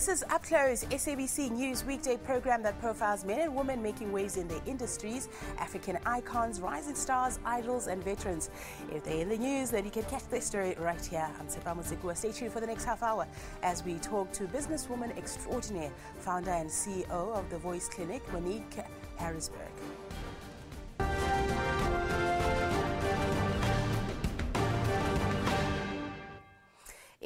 This is Up Close, SABC News weekday program that profiles men and women making waves in their industries, African icons, rising stars, idols and veterans. If they're in the news, then you can catch their story right here. I'm Sepa Musikua. Stay tuned for the next half hour as we talk to businesswoman extraordinaire, founder and CEO of the Voice Clinic, Monique Rissen-Harrisberg.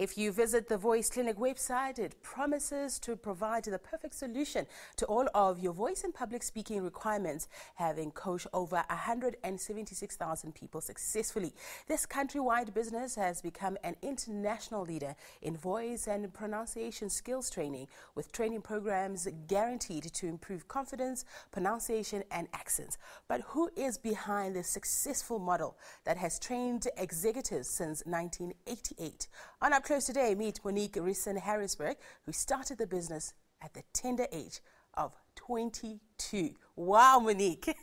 If you visit the Voice Clinic website, it promises to provide the perfect solution to all of your voice and public speaking requirements, having coached over 176,000 people successfully. This countrywide business has become an international leader in voice and pronunciation skills training, with training programs guaranteed to improve confidence, pronunciation and accents. But who is behind this successful model that has trained executives since 1988? On Up Close today, meet Monique Rissen-Harrisberg, who started the business at the tender age of 22. Wow, Monique.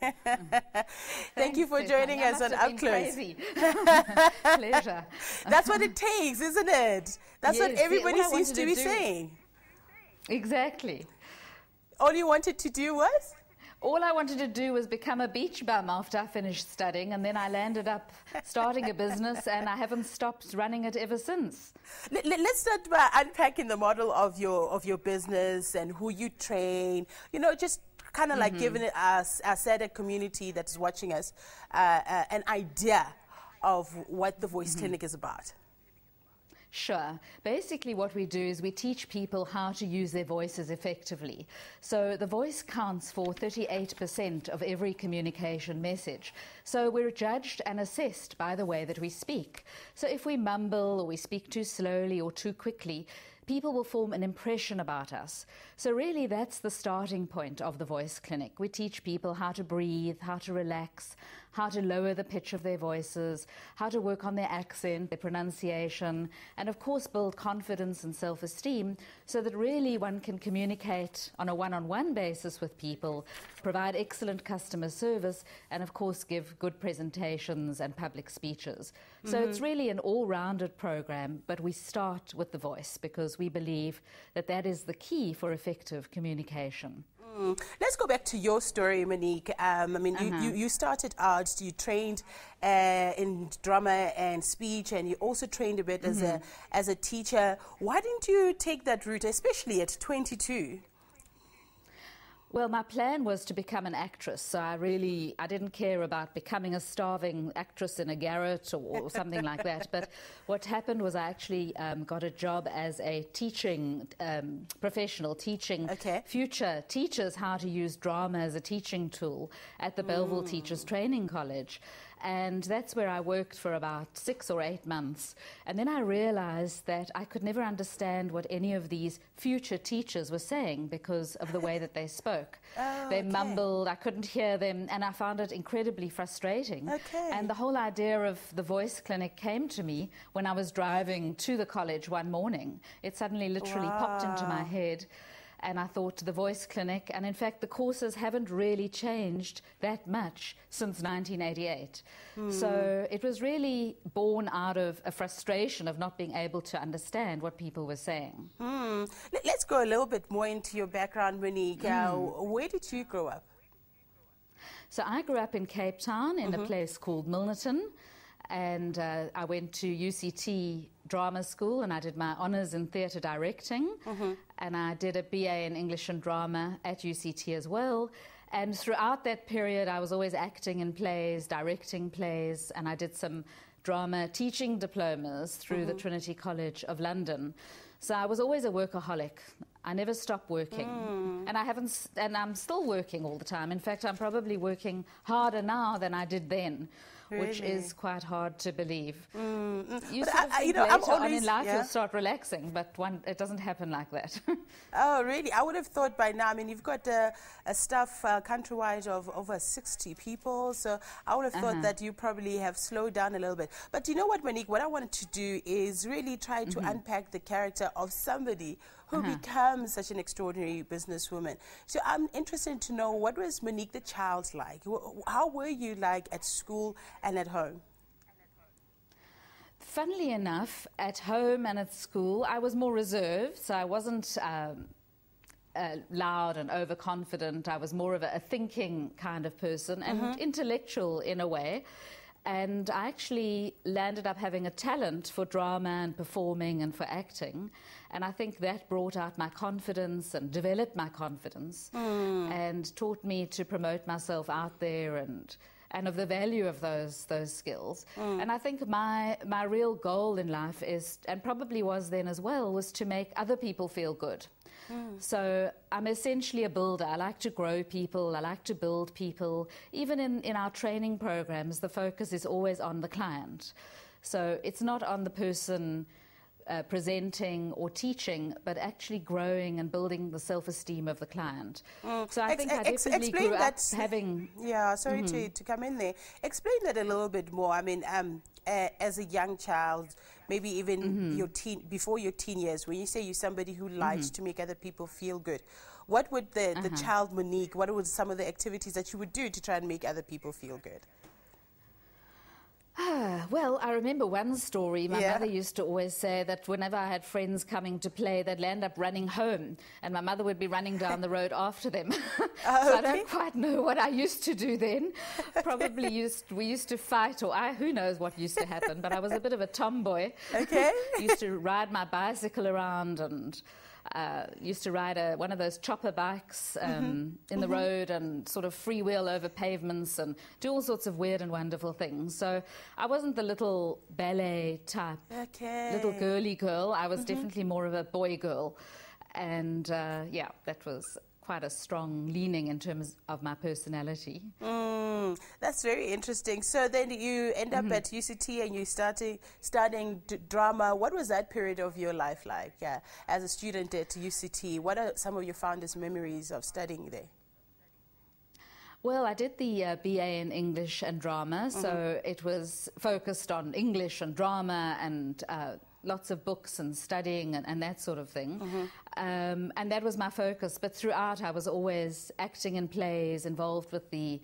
Thank you for joining us on Up Close. Pleasure. That's what it takes, isn't it? That's what everybody seems to be saying. Exactly. All you wanted to do was? All I wanted to do was become a beach bum after I finished studying, and then I landed up starting a business, and I haven't stopped running it ever since. Let's start by unpacking the model of your business and who you train. You know, just kind of like giving us, our SADC community that's watching us, an idea of what the Voice Clinic is about. Sure. Basically what we do is we teach people how to use their voices effectively. So the voice counts for 38% of every communication message. So we're judged and assessed by the way that we speak. So if we mumble or we speak too slowly or too quickly, people will form an impression about us. So really that's the starting point of the Voice Clinic. We teach people how to breathe, how to relax, how to lower the pitch of their voices, how to work on their accent, their pronunciation, and of course build confidence and self-esteem so that really one can communicate on a one-on-one basis with people, provide excellent customer service, and of course give good presentations and public speeches. So it's really an all-rounded program, but we start with the voice because we believe that that is the key for effective communication. Let's go back to your story, Monique. I mean, you started out, you trained in drama and speech, and you also trained a bit as a teacher. Why didn't you take that route, especially at 22? Well, my plan was to become an actress, so I didn't care about becoming a starving actress in a garret or something like that. But what happened was I actually got a job as a teaching professional, teaching future teachers how to use drama as a teaching tool at the Belleville Teachers Training College. And that's where I worked for about 6 or 8 months. And then I realized that I could never understand what any of these future teachers were saying because of the way that they spoke. They mumbled, I couldn't hear them, and I found it incredibly frustrating. And the whole idea of the Voice Clinic came to me when I was driving to the college one morning. It suddenly literally popped into my head. And I thought the Voice Clinic, and in fact the courses haven't really changed that much since 1988. So it was really born out of a frustration of not being able to understand what people were saying. Let's go a little bit more into your background, Monique. Where did you grow up? So I grew up in Cape Town in a place called Milnerton. And I went to UCT drama school and I did my honours in theatre directing, and I did a BA in English and drama at UCT as well. And throughout that period I was always acting in plays, directing plays, and I did some drama teaching diplomas through the Trinity College of London. So I was always a workaholic. I never stopped working, and I'm still working all the time. In fact, I'm probably working harder now than I did then, which is quite hard to believe. You sort of think later on in life you'll start relaxing, but it doesn't happen like that. Oh, really? I would have thought by now, I mean, you've got a staff countrywide of over 60 people, so I would have thought that you probably have slowed down a little bit. But you know what, Monique, what I wanted to do is really try to unpack the character of somebody who becomes such an extraordinary businesswoman. So I'm interested to know, what was Monique the child like? How were you like at school and at home? Funnily enough, at home and at school, I was more reserved, so I wasn't loud and overconfident. I was more of a thinking kind of person and intellectual in a way. And I actually landed up having a talent for drama and performing and for acting. And I think that brought out my confidence and developed my confidence and taught me to promote myself out there and of the value of those skills. And I think my real goal in life is, and probably was then as well, was to make other people feel good. So I'm essentially a builder. I like to grow people. I like to build people. Even in our training programs, the focus is always on the client. So it's not on the person presenting or teaching, but actually growing and building the self-esteem of the client. So I think I definitely grew up having... Yeah, sorry to come in there. Explain that a little bit more. I mean, as a young child, maybe even before your teen years, when you say you're somebody who likes to make other people feel good, what would the child Monique, what would some of the activities that you would do to try and make other people feel good? Well, I remember one story. My mother used to always say that whenever I had friends coming to play, they'd end up running home, and my mother would be running down the road after them. So I don't quite know what I used to do then. Probably we used to fight, or who knows what used to happen, but I was a bit of a tomboy. Okay. Used to ride my bicycle around and used to ride one of those chopper bikes in the road and sort of freewheel over pavements and do all sorts of weird and wonderful things. So I wasn't the little ballet type, little girly girl. I was definitely more of a boy girl. And yeah, that was quite a strong leaning in terms of my personality. That's very interesting. So then you end up at UCT and you studying drama. What was that period of your life like as a student at UCT? What are some of your fondest memories of studying there? Well, I did the BA in English and drama, so it was focused on English and drama and lots of books and studying and that sort of thing. And that was my focus. But throughout, I was always acting in plays, involved with the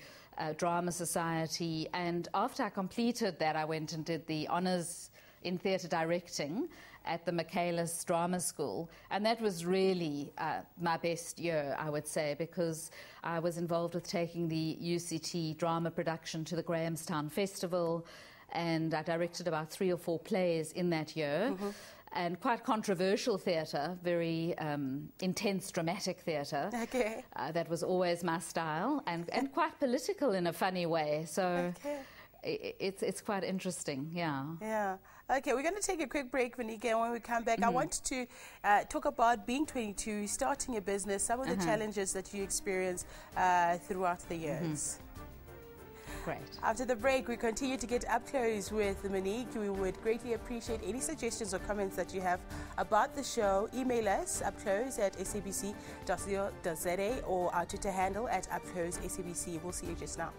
Drama Society. And after I completed that, I went and did the honours in theatre directing at the Michaelis Drama School. And that was really my best year, I would say, because I was involved with taking the UCT drama production to the Grahamstown Festival, and I directed about 3 or 4 plays in that year, and quite controversial theatre, very intense dramatic theatre. Okay. That was always my style, and quite political in a funny way. So it's quite interesting, yeah. Yeah. Okay, we're going to take a quick break, Monique, and when we come back, I want to talk about being 22, starting a business, some of the challenges that you experience throughout the years. Great. After the break, we continue to get up close with Monique. We would greatly appreciate any suggestions or comments that you have about the show. Email us upclose@sabc.co.za or our Twitter handle @upclosesabc. We'll see you just now.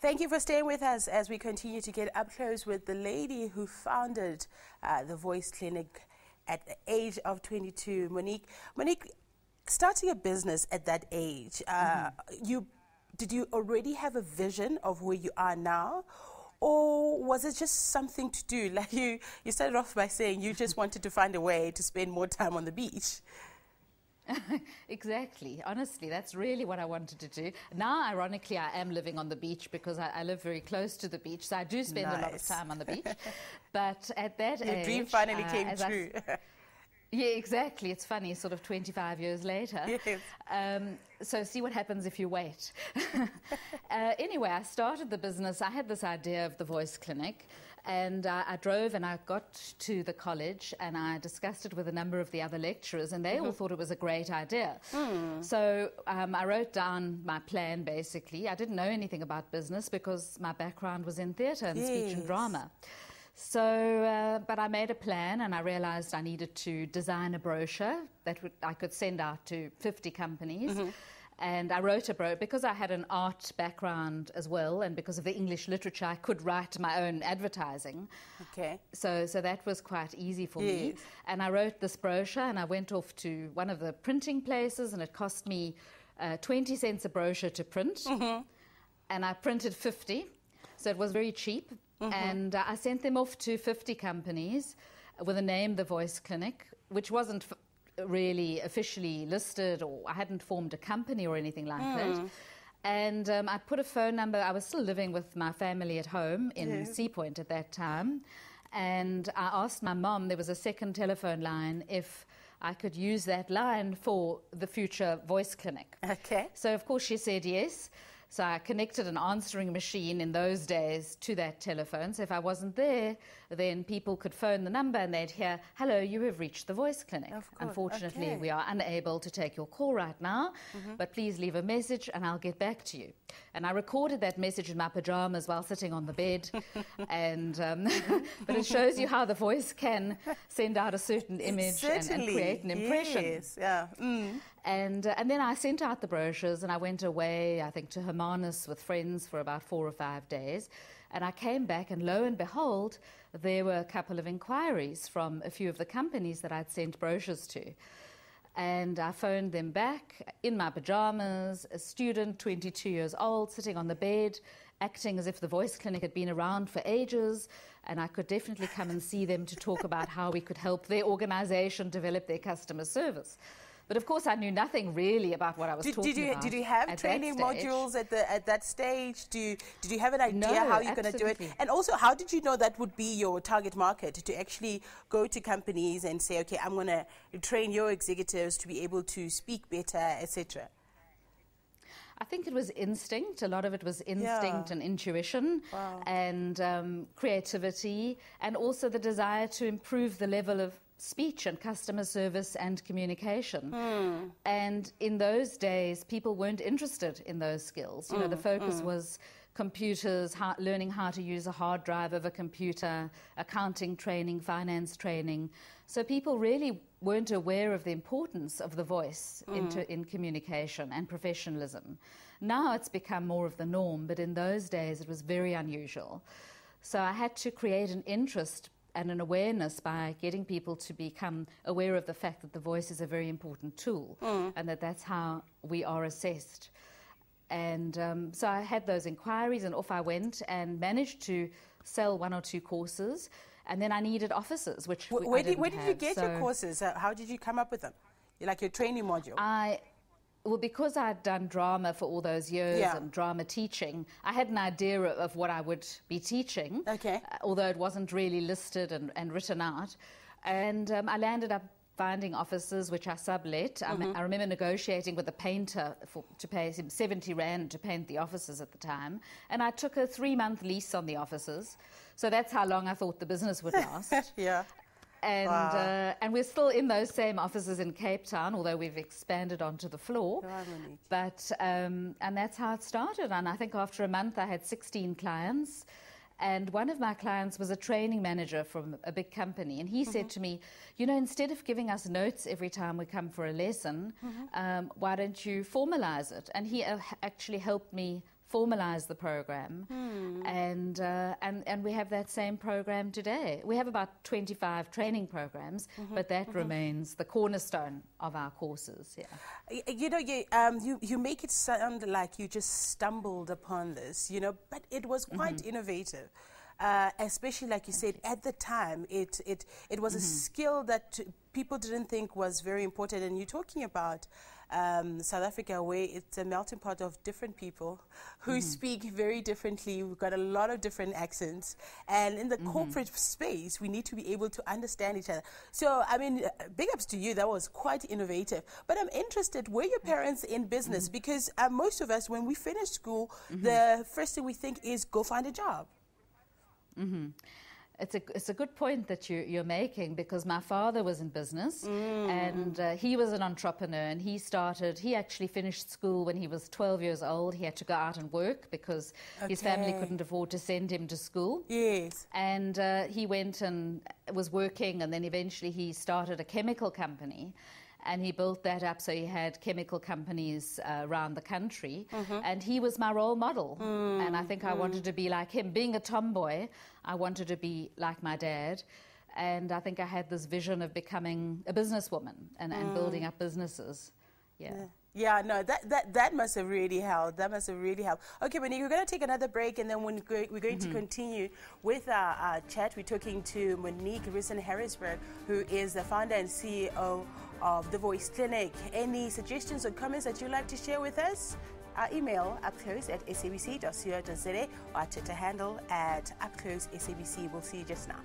Thank you for staying with us as we continue to get up close with the lady who founded the Voice Clinic at the age of 22, Monique. Monique, starting a business at that age, did you already have a vision of where you are now? Or was it just something to do? Like you started off by saying you just wanted to find a way to spend more time on the beach. Exactly. Honestly, that's really what I wanted to do. Now, ironically, I am living on the beach because I live very close to the beach, so I do spend a lot of time on the beach. But at that age... Your dream finally came true. Yeah, exactly. It's funny, sort of 25 years later. Yes. So see what happens if you wait. Anyway, I started the business. I had this idea of the Voice Clinic, And I drove and I got to the college and I discussed it with a number of the other lecturers, and they all thought it was a great idea. So I wrote down my plan, basically. I didn't know anything about business because my background was in theatre and speech and drama. So, but I made a plan and I realized I needed to design a brochure that I could send out to 50 companies. And I wrote a brochure because I had an art background as well, and because of the English literature, I could write my own advertising. Okay. So that was quite easy for me. And I wrote this brochure, and I went off to one of the printing places, and it cost me 20 cents a brochure to print. And I printed 50, so it was very cheap. And I sent them off to 50 companies with the name The Voice Clinic, which wasn't really officially listed, or I hadn't formed a company or anything like that. And I put a phone number. I was still living with my family at home in Sea Point at that time. And I asked my mom, there was a second telephone line, if I could use that line for the future voice clinic. Okay. So, of course, she said yes. So I connected an answering machine in those days to that telephone. So if I wasn't there, then people could phone the number and they'd hear, "Hello, you have reached the voice clinic. Unfortunately, we are unable to take your call right now, but please leave a message and I'll get back to you." And I recorded that message in my pajamas while sitting on the bed. And but it shows you how the voice can send out a certain image and create an impression. Yes, yeah. And then I sent out the brochures and I went away, I think, to Hermanus with friends for about 4 or 5 days. And I came back and lo and behold, there were a couple of inquiries from a few of the companies that I'd sent brochures to. And I phoned them back in my pajamas, a student, 22 years old, sitting on the bed, acting as if the voice clinic had been around for ages. And I could definitely come and see them to talk about how we could help their organization develop their customer service. But of course, I knew nothing really about what I was talking about. Did you have training modules at that stage? Did you have an idea how you're going to do it? And also, how did you know that would be your target market, to actually go to companies and say, okay, I'm going to train your executives to be able to speak better, etc.? I think it was instinct. A lot of it was instinct and intuition and creativity, and also the desire to improve the level of speech and customer service and communication. And in those days, people weren't interested in those skills. You know, the focus was computers, learning how to use a hard drive of a computer, accounting training, finance training. So people really weren't aware of the importance of the voice in communication and professionalism. Now it's become more of the norm, but in those days it was very unusual. So I had to create an interest and an awareness by getting people to become aware of the fact that the voice is a very important tool and that's how we are assessed. And so I had those inquiries and off I went and managed to sell 1 or 2 courses. And then I needed offices, which where did you get your courses? How did you come up with them? Like your training module? Well, because I'd done drama for all those years and drama teaching, I had an idea of what I would be teaching, although it wasn't really listed and written out. And I landed up finding offices which I sublet. I remember negotiating with the painter to pay him 70 Rand to paint the offices at the time. And I took a 3-month lease on the offices. So that's how long I thought the business would last. And we're still in those same offices in Cape Town, although we've expanded onto the floor. But and that's how it started. And I think after a month I had 16 clients. And one of my clients was a training manager from a big company. And he said to me, you know, instead of giving us notes every time we come for a lesson, why don't you formalize it? And he actually helped me formalize the program. And we have that same program today. We have about 25 training programs, but that remains the cornerstone of our courses. You know, you make it sound like you just stumbled upon this, you know, but it was quite innovative. Especially, like you said, at the time, it was a skill that people didn't think was very important. And you're talking about South Africa, where it's a melting pot of different people who speak very differently. We've got a lot of different accents. And in the corporate space, we need to be able to understand each other. So, I mean, big ups to you. That was quite innovative. But I'm interested, were your parents in business? Because most of us, when we finish school, the first thing we think is go find a job. it's a good point that you're making, because my father was in business and he was an entrepreneur, and he actually finished school when he was 12 years old. He had to go out and work because his family couldn't afford to send him to school. Yes. And he went and was working, and then eventually he started a chemical company. And he built that up, so he had chemical companies around the country. And he was my role model. And I think I wanted to be like him. Being a tomboy, I wanted to be like my dad. And I think I had this vision of becoming a businesswoman and building up businesses. Yeah, no, that must have really helped. That must have really helped. Okay, Monique, we're going to take another break, and then we're going to continue with our chat. We're talking to Monique Rissen-Harrisberg, who is the founder and CEO of The Voice Clinic. Any suggestions or comments that you'd like to share with us? Our email, upclose@sabc.co.za, or our Twitter handle @upclosesabc. We'll see you just now.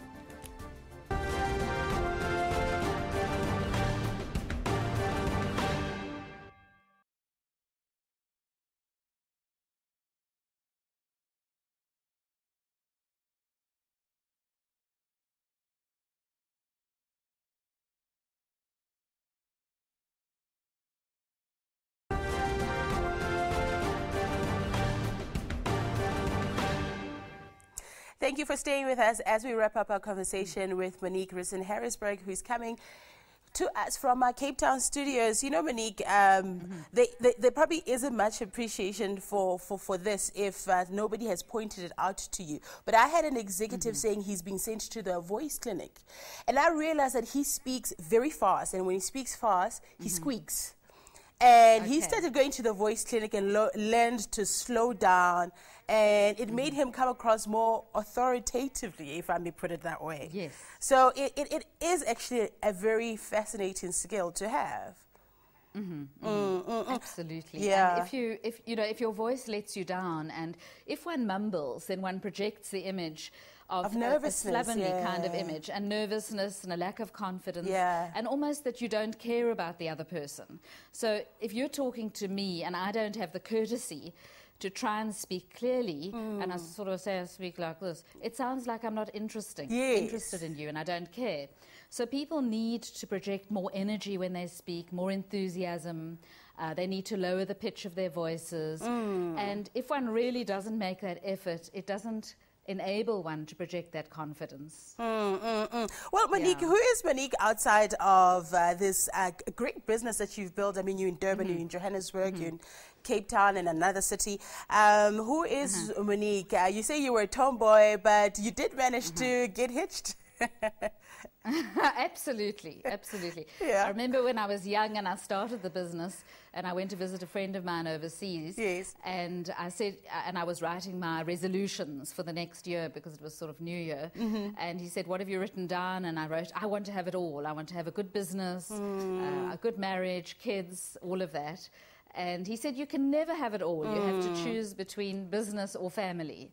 Thank you for staying with us as we wrap up our conversation with Monique Rissen-Harrisberg, who's coming to us from our Cape Town studios. You know, Monique, there probably isn't much appreciation for this if nobody has pointed it out to you. But I had an executive saying he's been sent to the Voice Clinic. And I realized that he speaks very fast. And when he speaks fast, he squeaks. And he started going to the Voice Clinic and learned to slow down, and it made him come across more authoritatively, if I may put it that way. Yes. So it is actually a very fascinating skill to have. Absolutely. Yeah. And if your voice lets you down, and if one mumbles, then one projects the image of nervousness, a slovenly kind of image, and nervousness and a lack of confidence, Yeah. and almost that you don't care about the other person. So if you're talking to me and I don't have the courtesy to try and speak clearly, and I sort of say I speak like this, it sounds like I'm not interested in you, and I don't care. So people need to project more energy when they speak, more enthusiasm. They need to lower the pitch of their voices. And if one really doesn't make that effort, it doesn't enable one to project that confidence. Well, Monique, who is Monique outside of this great business that you've built? I mean, you're in Durban, you're in Johannesburg, you're in Cape Town and another city. Who is Monique? You say you were a tomboy, but you did manage to get hitched. Absolutely. Yeah. I remember when I was young and I started the business, and I went to visit a friend of mine overseas. Yes. And I said, and I was writing my resolutions for the next year because it was sort of New Year. And he said, "What have you written down?" And I wrote, "I want to have it all. I want to have a good business, a good marriage, kids, all of that." And he said, "You can never have it all. You have to choose between business or family."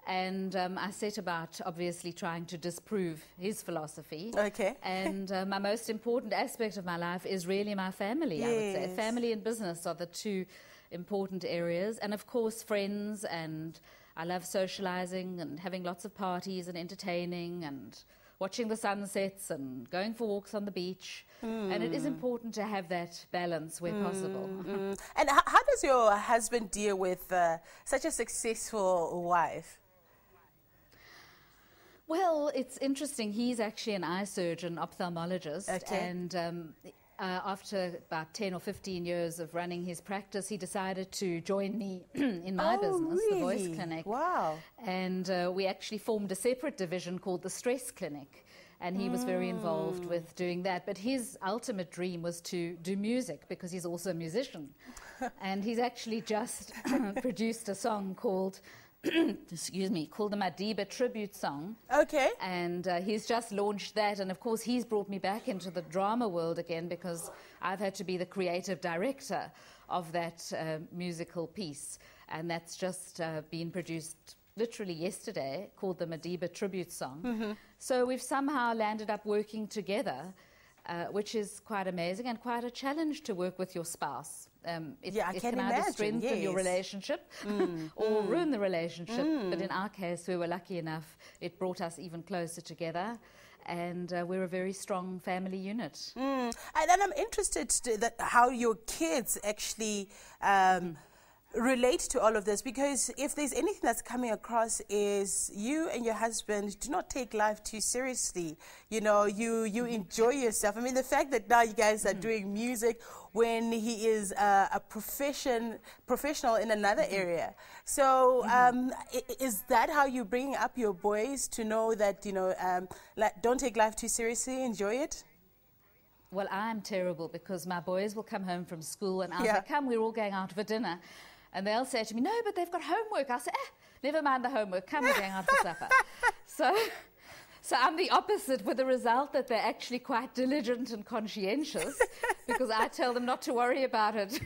And I set about, obviously, trying to disprove his philosophy. Okay. And my most important aspect of my life is really my family, I would say. Family and business are the two important areas. And, of course, friends. And I love socializing and having lots of parties and entertaining and watching the sunsets and going for walks on the beach. And it is important to have that balance where possible. And how does your husband deal with such a successful wife? Well, it's interesting. He's actually an eye surgeon, ophthalmologist. Okay. And after about 10 or 15 years of running his practice, he decided to join me in my business, really? the Voice Clinic. Wow. And we actually formed a separate division called the Stress Clinic. And he was very involved with doing that. But his ultimate dream was to do music, because he's also a musician. And he's actually just produced a song called called the Madiba tribute song. Okay. And he's just launched that. And of course, he's brought me back into the drama world again, because I've had to be the creative director of that musical piece. And that's just been produced literally yesterday, called the Madiba tribute song. So we've somehow landed up working together, which is quite amazing and quite a challenge to work with your spouse. It I can can either imagine, strengthen your yes. relationship or ruin the relationship. But in our case, we were lucky enough, it brought us even closer together. And we're a very strong family unit. And I'm interested that how your kids actually relate to all of this, because if there's anything that's coming across is you and your husband do not take life too seriously. You know, you enjoy yourself. I mean, the fact that now you guys are doing music when he is a professional in another area. So is that how you bring up your boys to know that, you know, like, don't take life too seriously, enjoy it? Well, I'm terrible because my boys will come home from school and I'll say, come, we're all going out for dinner. And they'll say to me, no, but they've got homework. I'll say, never mind the homework. Come, we're going out for supper. So I'm the opposite, with the result that they're actually quite diligent and conscientious because I tell them not to worry about it.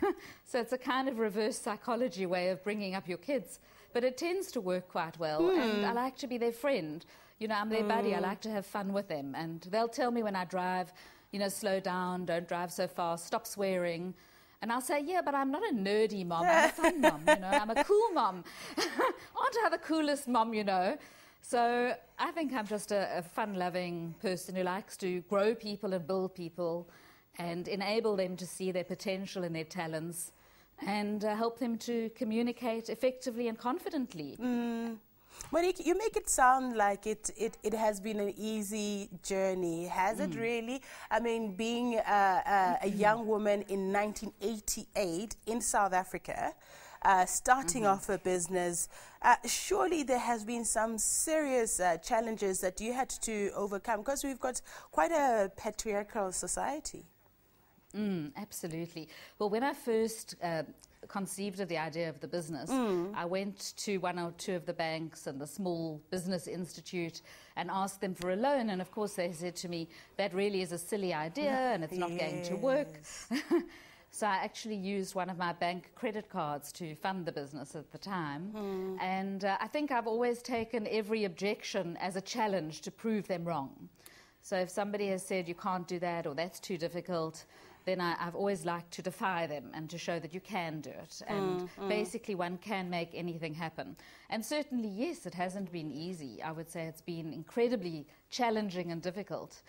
So it's a kind of reverse psychology way of bringing up your kids. But it tends to work quite well. And I like to be their friend. You know, I'm their buddy. I like to have fun with them. And they'll tell me when I drive, you know, slow down, don't drive so fast, stop swearing. And I'll say, yeah, but I'm not a nerdy mom. I'm a fun mom, you know. I'm a cool mom. Aren't I the coolest mom, you know? So I think I'm just a fun-loving person who likes to grow people and build people and enable them to see their potential and their talents and help them to communicate effectively and confidently. Monique, you make it sound like it has been an easy journey. Has it really? I mean, being a young woman in 1988 in South Africa, starting off a business, surely there has been some serious challenges that you had to overcome, because we've got quite a patriarchal society. Absolutely. Well, when I first conceived of the idea of the business, I went to one or two of the banks and the Small Business Institute and asked them for a loan. And of course, they said to me, that really is a silly idea and it's not going to work. So I actually used one of my bank credit cards to fund the business at the time. And I think I've always taken every objection as a challenge to prove them wrong. So if somebody has said you can't do that or that's too difficult, then I've always liked to defy them and to show that you can do it. And basically one can make anything happen. And certainly, yes, it hasn't been easy. I would say it's been incredibly challenging and difficult.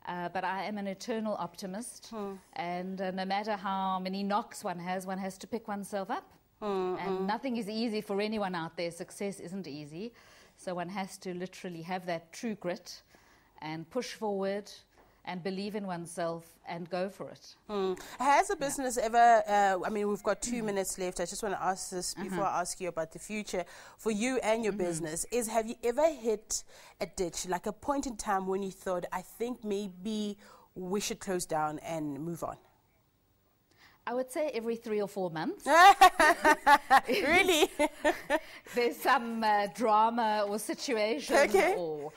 But I am an eternal optimist. And no matter how many knocks one has to pick oneself up. And nothing is easy for anyone out there. Success isn't easy. So one has to literally have that true grit and push forward and believe in oneself and go for it. Has a business ever, I mean, we've got 2 minutes left. I just want to ask this before I ask you about the future for you and your business. Have you ever hit a ditch, like a point in time when you thought, I think maybe we should close down and move on? I would say every 3 or 4 months. Really? There's some drama or situation or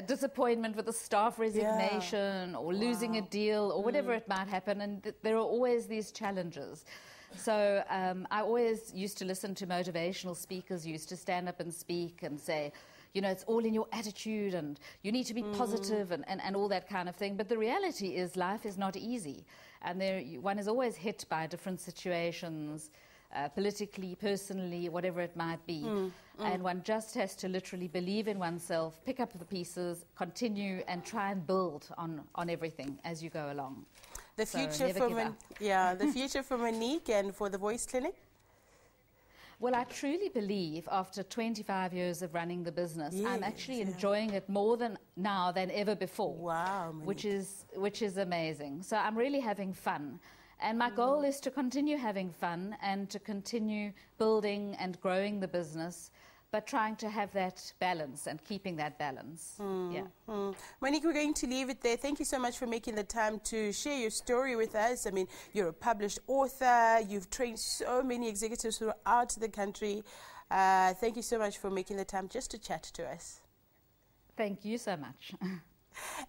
disappointment with a staff resignation or losing a deal or whatever it might happen, and there are always these challenges. So I always used to listen to motivational speakers, used to stand up and speak and say, you know, it's all in your attitude and you need to be positive and all that kind of thing. But the reality is life is not easy, and one is always hit by different situations, politically, personally, whatever it might be. And one just has to literally believe in oneself, pick up the pieces, continue and try and build on everything as you go along. The future the future for Monique and for the Voice Clinic? Well, I truly believe after 25 years of running the business, I'm actually enjoying it more than ever before. Wow, Monique. which is amazing. So I'm really having fun. And my goal is to continue having fun and to continue building and growing the business, but trying to have that balance and keeping that balance. Monique, we're going to leave it there. Thank you so much for making the time to share your story with us. I mean, you're a published author. You've trained so many executives throughout the country. Thank you so much for making the time just to chat to us. Thank you so much.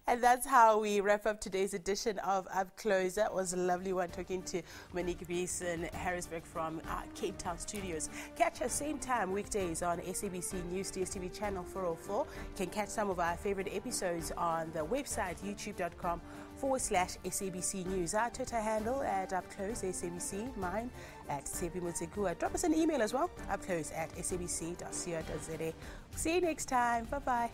And And that's how we wrap up today's edition of Up Close. That was a lovely one, talking to Monique Rissen-Harrisberg from Cape Town studios. Catch us same time weekdays on SABC News DSTV channel 404. You can catch some of our favorite episodes on the website youtube.com/SABC News. Our Twitter handle at UpClose SABC, mine at Sepi Mutsekua. Drop us an email as well, upclose@sabc.co.za. See you next time. Bye-bye.